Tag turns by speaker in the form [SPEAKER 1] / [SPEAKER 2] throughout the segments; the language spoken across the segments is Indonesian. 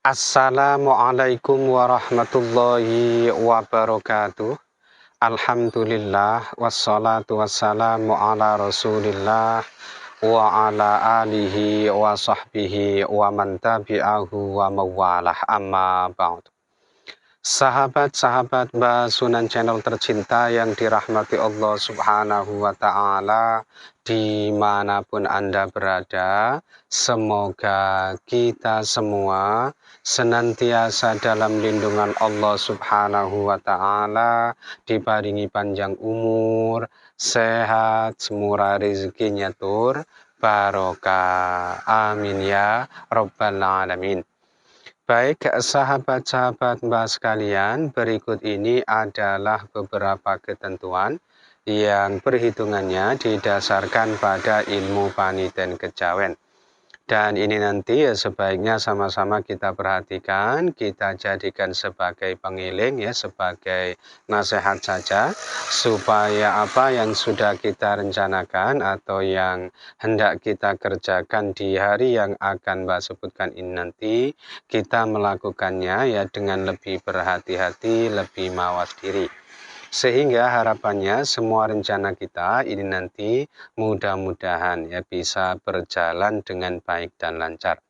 [SPEAKER 1] Assalamualaikum warahmatullahi wabarakatuh. Alhamdulillah wassalatu wassalamu ala Rasulillah wa ala alihi wa sahbihi wa man tabi'ahu wa mawalah amma ba'd. Sahabat-sahabat Sunan Channel tercinta yang dirahmati Allah Subhanahu wa Ta'ala, dimanapun Anda berada, semoga kita semua senantiasa dalam lindungan Allah Subhanahu wa Ta'ala, diparingi panjang umur, sehat, semurah rezekinya tur, barokah. Amin ya Rabbal Alamin. Baik, sahabat-sahabat Mbah sekalian, berikut ini adalah beberapa ketentuan yang perhitungannya didasarkan pada ilmu paniten kejawen. Dan ini nanti sebaiknya sama-sama kita perhatikan, kita jadikan sebagai pengiling ya, sebagai nasihat saja, supaya apa yang sudah kita rencanakan atau yang hendak kita kerjakan di hari yang akan Mbak sebutkan ini nanti, kita melakukannya ya dengan lebih berhati-hati, lebih mawas diri. Sehingga harapannya semua rencana kita ini nanti mudah-mudahan ya bisa berjalan dengan baik dan lancar.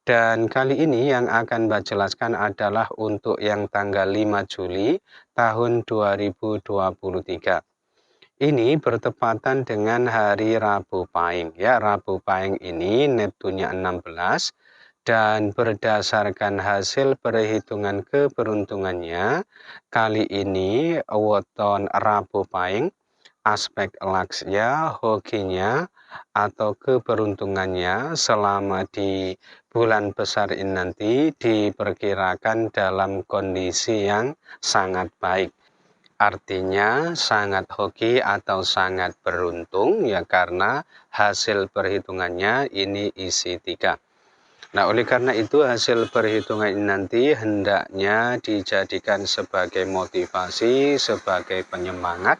[SPEAKER 1] Dan kali ini yang akan Mbak jelaskan adalah untuk yang tanggal 5 Juli tahun 2023. Ini bertepatan dengan hari Rabu Pahing. Ya, Rabu Pahing ini Neptunnya 16. Dan berdasarkan hasil perhitungan keberuntungannya, kali ini weton Rabu Pahing, aspek laksya, hokinya, atau keberuntungannya selama di bulan besar ini nanti diperkirakan dalam kondisi yang sangat baik. Artinya sangat hoki atau sangat beruntung ya karena hasil perhitungannya ini isi 3. Nah, oleh karena itu hasil perhitungan ini nanti hendaknya dijadikan sebagai motivasi, sebagai penyemangat,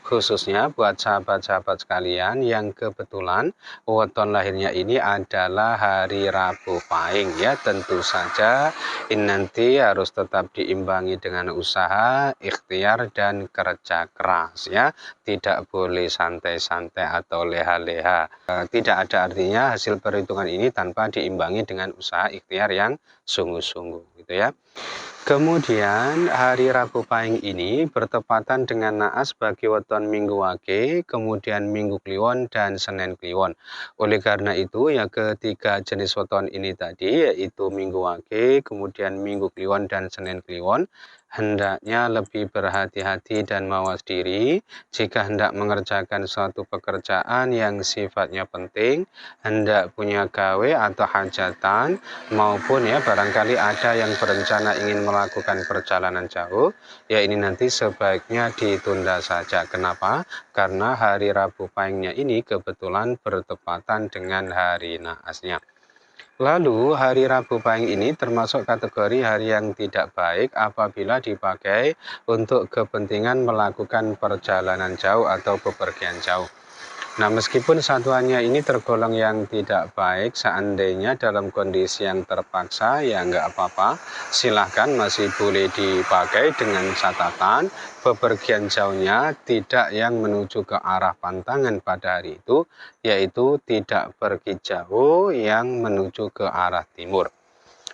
[SPEAKER 1] khususnya buat sahabat-sahabat sekalian yang kebetulan weton lahirnya ini adalah hari Rabu Pahing ya. Tentu saja ini nanti harus tetap diimbangi dengan usaha, ikhtiar, dan kerja keras ya. Tidak boleh santai-santai atau leha-leha. Tidak ada artinya hasil perhitungan ini tanpa diimbangi dengan usaha ikhtiar yang sungguh-sungguh gitu ya. Kemudian hari Rabu Pahing ini bertepatan dengan naas bagi weton Minggu Wage, kemudian Minggu Kliwon dan Senin Kliwon. Oleh karena itu ya ketiga jenis weton ini tadi yaitu Minggu Wage, kemudian Minggu Kliwon dan Senin Kliwon hendaknya lebih berhati-hati dan mawas diri jika hendak mengerjakan suatu pekerjaan yang sifatnya penting, hendak punya gawe atau hajatan, maupun ya barangkali ada yang berencana ingin melakukan perjalanan jauh, ya ini nanti sebaiknya ditunda saja. Kenapa? Karena hari Rabu Pahingnya ini kebetulan bertepatan dengan hari naasnya. Lalu hari Rabu Pahing ini termasuk kategori hari yang tidak baik apabila dipakai untuk kepentingan melakukan perjalanan jauh atau bepergian jauh. Nah, meskipun satuannya ini tergolong yang tidak baik, seandainya dalam kondisi yang terpaksa, ya nggak apa-apa. Silahkan masih boleh dipakai dengan catatan bepergian jauhnya tidak yang menuju ke arah pantangan pada hari itu, yaitu tidak pergi jauh yang menuju ke arah timur.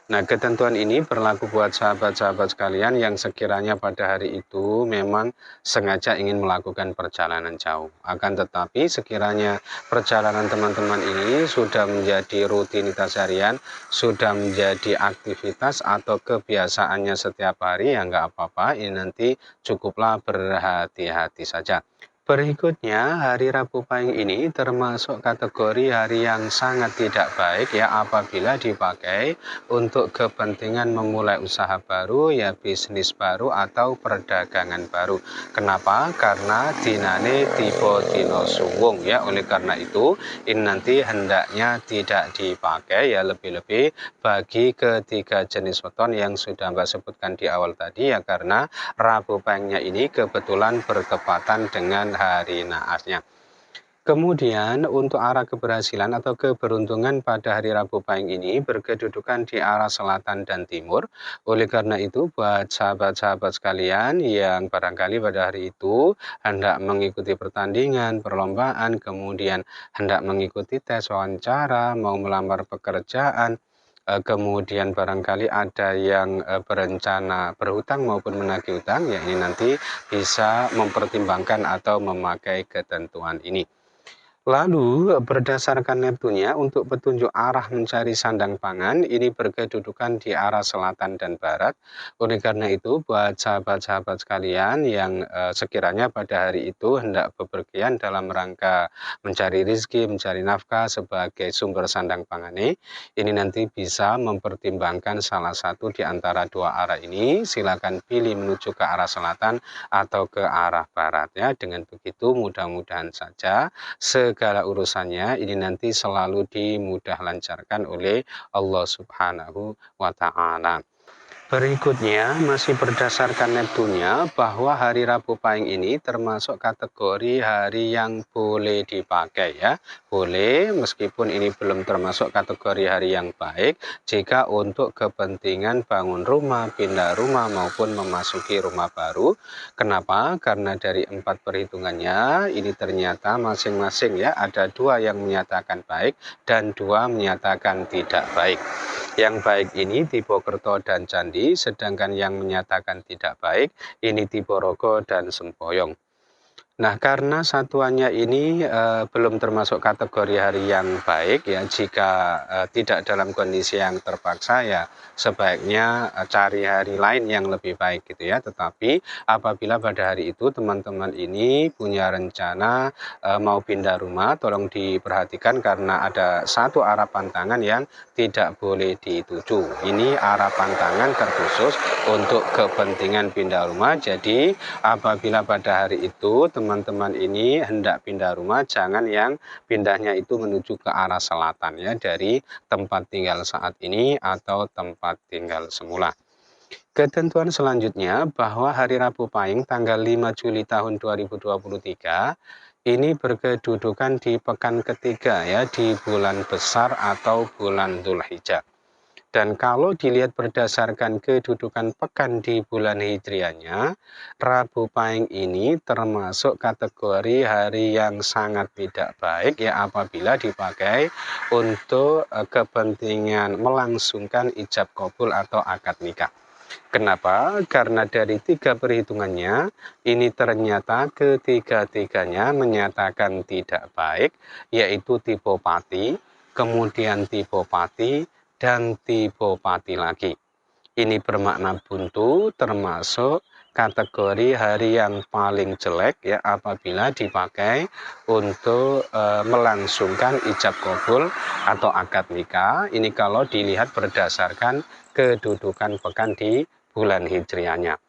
[SPEAKER 1] Nah, ketentuan ini berlaku buat sahabat-sahabat sekalian yang sekiranya pada hari itu memang sengaja ingin melakukan perjalanan jauh. Akan tetapi sekiranya perjalanan teman-teman ini sudah menjadi rutinitas harian, sudah menjadi aktivitas atau kebiasaannya setiap hari, ya nggak apa-apa, ini nanti cukuplah berhati-hati saja. Berikutnya, hari Rabu Pahing ini termasuk kategori hari yang sangat tidak baik ya apabila dipakai untuk kepentingan memulai usaha baru ya bisnis baru atau perdagangan baru. Kenapa? Karena dinane tipe dino suwung ya. Oleh karena itu, ini nanti hendaknya tidak dipakai ya lebih-lebih bagi ketiga jenis weton yang sudah Mbak sebutkan di awal tadi ya karena Rabu Pahingnya ini kebetulan bertepatan dengan hari naasnya. Kemudian untuk arah keberhasilan atau keberuntungan pada hari Rabu Pahing ini berkedudukan di arah selatan dan timur. Oleh karena itu buat sahabat-sahabat sekalian yang barangkali pada hari itu hendak mengikuti pertandingan, perlombaan, kemudian hendak mengikuti tes wawancara, mau melamar pekerjaan, kemudian barangkali ada yang berencana berhutang maupun menagih hutang, ya ini nanti bisa mempertimbangkan atau memakai ketentuan ini. Lalu berdasarkan Neptunya untuk petunjuk arah mencari sandang pangan ini berkedudukan di arah selatan dan barat. Oleh karena itu buat sahabat-sahabat sekalian yang sekiranya pada hari itu hendak bepergian dalam rangka mencari rezeki, mencari nafkah sebagai sumber sandang pangan ini nanti bisa mempertimbangkan salah satu di antara dua arah ini. Silakan pilih menuju ke arah selatan atau ke arah barat ya. Dengan begitu mudah-mudahan saja segala urusannya ini nanti selalu dimudah lancarkan oleh Allah Subhanahu wa Ta'ala. Berikutnya masih berdasarkan Neptunya bahwa hari Rabu Pahing ini termasuk kategori hari yang boleh dipakai ya. Boleh meskipun ini belum termasuk kategori hari yang baik jika untuk kepentingan bangun rumah, pindah rumah maupun memasuki rumah baru. Kenapa? Karena dari 4 perhitungannya ini ternyata masing-masing ya ada 2 yang menyatakan baik dan 2 menyatakan tidak baik. Yang baik ini tipe Kerto dan Candi, sedangkan yang menyatakan tidak baik ini tipe Rogo dan Semboyong. Nah, karena satuannya ini belum termasuk kategori hari yang baik ya, jika tidak dalam kondisi yang terpaksa ya sebaiknya cari hari lain yang lebih baik gitu ya. Tetapi apabila pada hari itu teman-teman ini punya rencana mau pindah rumah, tolong diperhatikan karena ada satu arah pantangan yang tidak boleh dituju. Ini arah pantangan terkhusus untuk kepentingan pindah rumah. Jadi apabila pada hari itu teman-teman ini hendak pindah rumah, jangan yang pindahnya itu menuju ke arah selatan ya dari tempat tinggal saat ini atau tempat tinggal semula. Ketentuan selanjutnya bahwa hari Rabu Pahing tanggal 5 Juli tahun 2023 ini berkedudukan di pekan ketiga ya di bulan besar atau bulan Dzulhijjah. Dan kalau dilihat berdasarkan kedudukan pekan di bulan Hijriahnya, Rabu Pahing ini termasuk kategori hari yang sangat tidak baik ya apabila dipakai untuk kepentingan melangsungkan ijab kabul atau akad nikah. Kenapa? Karena dari 3 perhitungannya, ini ternyata ketiga-tiganya menyatakan tidak baik, yaitu tipe Pati, kemudian tipe Pati, dan tipe Pati lagi. Ini bermakna buntu termasuk kategori hari yang paling jelek ya apabila dipakai untuk melangsungkan ijab kabul atau akad nikah. Ini kalau dilihat berdasarkan kedudukan pekan di bulan Hijriahnya.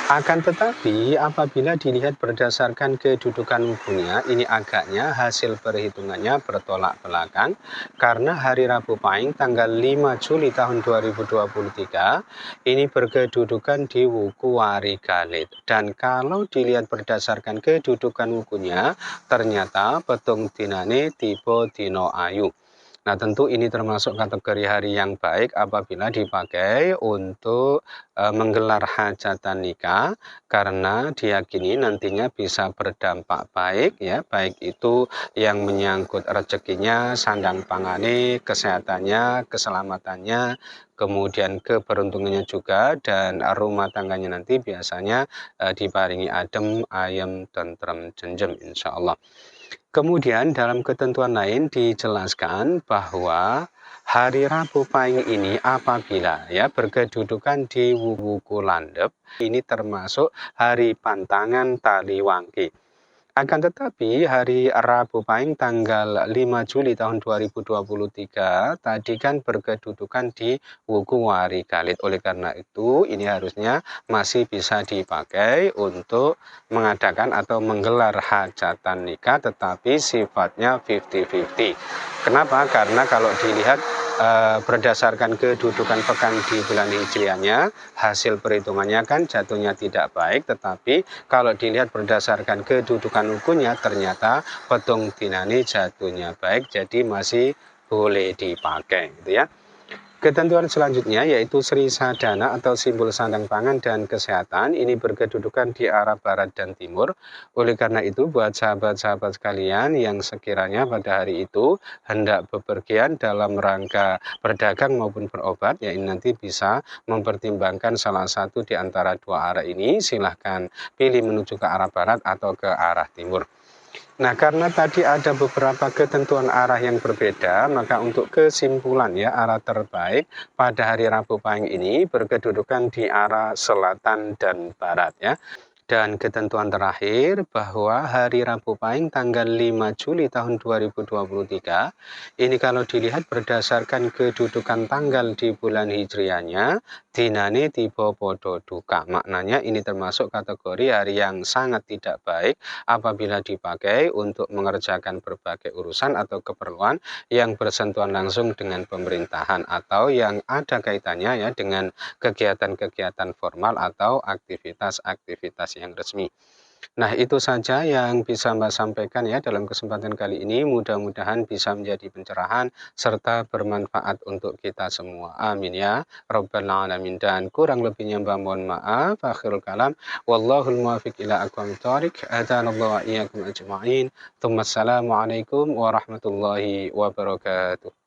[SPEAKER 1] Akan tetapi apabila dilihat berdasarkan kedudukan wukunya, ini agaknya hasil perhitungannya bertolak belakang karena hari Rabu Pahing tanggal 5 Juli tahun 2023 ini berkedudukan di wuku Wari Galit. Dan kalau dilihat berdasarkan kedudukan wukunya, ternyata petung dinane tipe dino ayu. Nah, tentu ini termasuk kategori hari yang baik apabila dipakai untuk menggelar hajatan nikah karena diyakini nantinya bisa berdampak baik ya, baik itu yang menyangkut rezekinya, sandang pangane, kesehatannya, keselamatannya, kemudian keberuntungannya juga dan rumah tangganya nanti biasanya diparingi adem, ayem, tentrem, jenjem insya Allah. Kemudian dalam ketentuan lain dijelaskan bahwa hari Rabu Pahing ini apabila ya berkedudukan di wuku landep ini termasuk hari pantangan taliwangki. Akan tetapi hari Rabu Pahing tanggal 5 Juli tahun 2023 tadi kan berkedudukan di wuku Wari Galit. Oleh karena itu ini harusnya masih bisa dipakai untuk mengadakan atau menggelar hajatan nikah tetapi sifatnya 50-50. Kenapa? Karena kalau dilihat berdasarkan kedudukan pekan di bulan hijriahnya, hasil perhitungannya kan jatuhnya tidak baik, tetapi kalau dilihat berdasarkan kedudukan ukunya ternyata petung dinani jatuhnya baik, jadi masih boleh dipakai gitu ya. Ketentuan selanjutnya yaitu Sri Sadana atau simbol sandang pangan dan kesehatan ini berkedudukan di arah barat dan timur. Oleh karena itu buat sahabat-sahabat sekalian yang sekiranya pada hari itu hendak bepergian dalam rangka berdagang maupun berobat, ya ini nanti bisa mempertimbangkan salah satu di antara dua arah ini, silahkan pilih menuju ke arah barat atau ke arah timur. Nah, karena tadi ada beberapa ketentuan arah yang berbeda, maka untuk kesimpulan ya, arah terbaik pada hari Rabu Pahing ini berkedudukan di arah selatan dan barat ya. Dan ketentuan terakhir bahwa hari Rabu Pahing tanggal 5 Juli tahun 2023 ini kalau dilihat berdasarkan kedudukan tanggal di bulan hijriahnya dinane tiba podo duka. Maknanya ini termasuk kategori hari yang sangat tidak baik apabila dipakai untuk mengerjakan berbagai urusan atau keperluan yang bersentuhan langsung dengan pemerintahan atau yang ada kaitannya ya dengan kegiatan-kegiatan formal atau aktivitas-aktivitas yang resmi. Nah, itu saja yang bisa Mbak sampaikan ya dalam kesempatan kali ini. Mudah-mudahan bisa menjadi pencerahan serta bermanfaat untuk kita semua. Amin ya Rabbal Alamin. Dan kurang lebihnya Mbak mohon maaf. Akhirul kalam. Wallahul muwafiq ila aqwamit thoriq. Hadanallahu wa iyyakum ajma'in. Assalamualaikum warahmatullahi wabarakatuh.